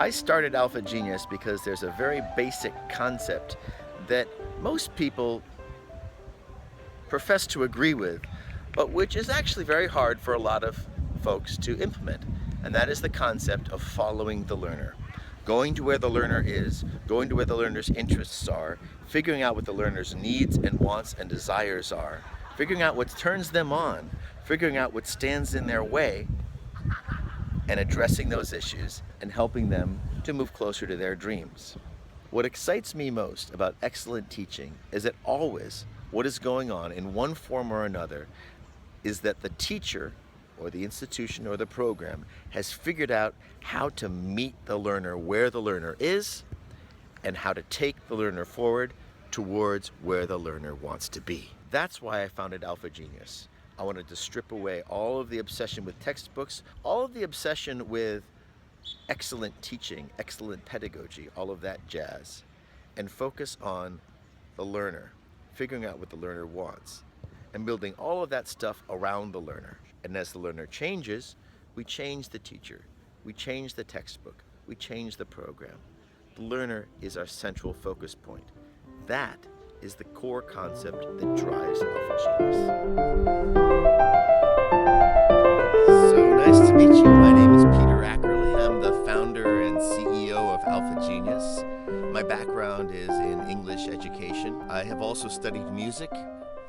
I started AlphaGENIUS because there's a very basic concept that most people profess to agree with, but which is actually very hard for a lot of folks to implement. And that is the concept of following the learner. Going to where the learner is, going to where the learner's interests are, figuring out what the learner's needs and wants and desires are, figuring out what turns them on, figuring out what stands in their way, and addressing those issues and helping them to move closer to their dreams. What excites me most about excellent teaching is that always what is going on in one form or another is that the teacher or the institution or the program has figured out how to meet the learner where the learner is and how to take the learner forward towards where the learner wants to be. That's why I founded AlphaGENIUS. I wanted to strip away all of the obsession with textbooks, all of the obsession with excellent teaching, excellent pedagogy, all of that jazz, and focus on the learner, figuring out what the learner wants, and building all of that stuff around the learner. And as the learner changes, we change the teacher, we change the textbook, we change the program. The learner is our central focus point. That is the core concept that drives AlphaGENIUS. So nice to meet you. My name is Peter Ackerly. I'm the founder and CEO of AlphaGENIUS. My background is in English education. I have also studied music.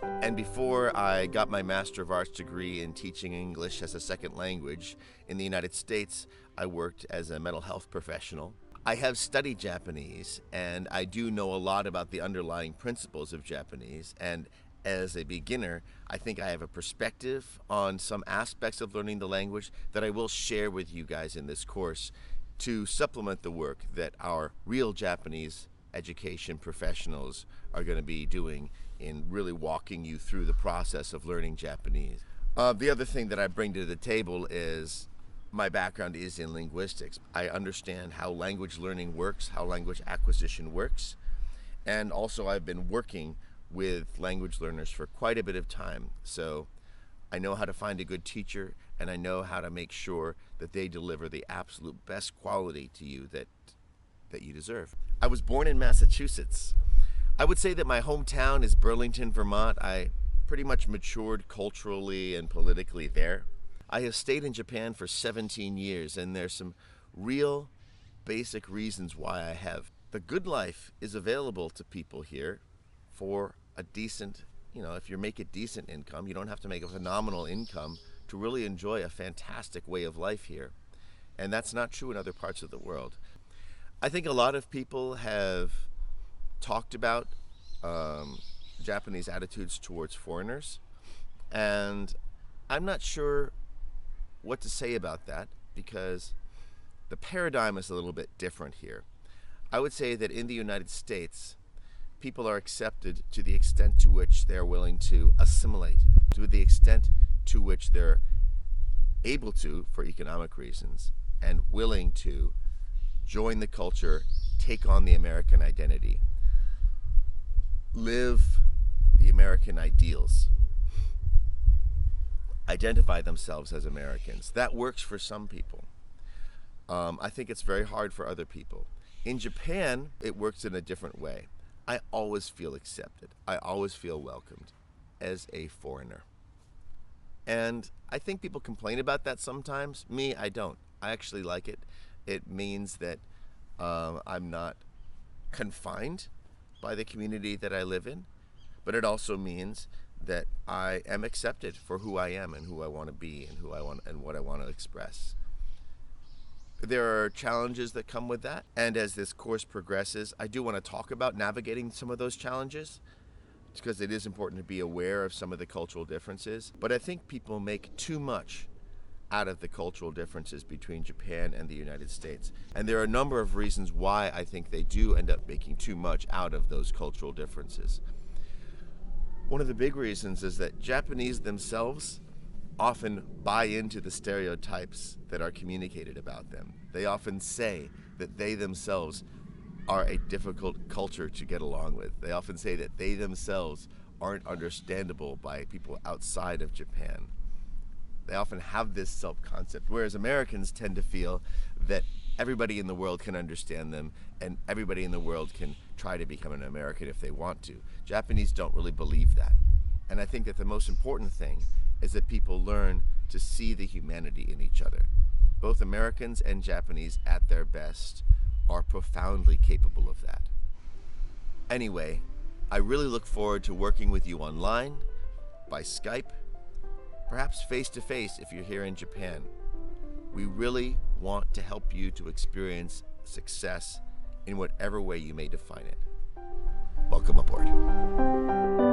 And before I got my Master of Arts degree in teaching English as a second language in the United States, I worked as a mental health professional. I have studied Japanese, and I do know a lot about the underlying principles of Japanese. And as a beginner, I think I have a perspective on some aspects of learning the language that I will share with you guys in this course to supplement the work that our real Japanese education professionals are going to be doing in really walking you through the process of learning Japanese. The other thing that I bring to the table is my background is in linguistics. I understand how language learning works, how language acquisition works, and also I've been working with language learners for quite a bit of time. So I know how to find a good teacher, and I know how to make sure that they deliver the absolute best quality to you that you deserve. I was born in Massachusetts. I would say that my hometown is Burlington, Vermont. I pretty much matured culturally and politically there. I have stayed in Japan for 17 years, and there's some real basic reasons why I have. The good life is available to people here for a decent, if you make a decent income, you don't have to make a phenomenal income to really enjoy a fantastic way of life here. And that's not true in other parts of the world. I think a lot of people have talked about Japanese attitudes towards foreigners, and I'm not sure what to say about that because the paradigm is a little bit different here. I would say that in the United States, people are accepted to the extent to which they're willing to assimilate, to the extent to which they're able to, for economic reasons, and willing to join the culture, take on the American identity, live the American ideals, identify themselves as Americans. That works for some people. I think it's very hard for other people. In Japan, it works in a different way. I always feel accepted. I always feel welcomed as a foreigner. And I think people complain about that sometimes. Me, I don't. I actually like it. It means that I'm not confined by the community that I live in, but it also means that I am accepted for who I am and who I want to be and what I want to express. There are challenges that come with that, and as this course progresses, I do want to talk about navigating some of those challenges because it is important to be aware of some of the cultural differences. But I think people make too much out of the cultural differences between Japan and the United States. And there are a number of reasons why I think they do end up making too much out of those cultural differences. One of the big reasons is that Japanese themselves often buy into the stereotypes that are communicated about them. They often say that they themselves are a difficult culture to get along with. They often say that they themselves aren't understandable by people outside of Japan. They often have this self-concept, whereas Americans tend to feel that everybody in the world can understand them, and everybody in the world can try to become an American if they want to. Japanese don't really believe that. And I think that the most important thing is that people learn to see the humanity in each other. Both Americans and Japanese, at their best, are profoundly capable of that. Anyway, I really look forward to working with you online, by Skype, perhaps face-to-face if you're here in Japan. We really want to help you to experience success in whatever way you may define it. Welcome aboard.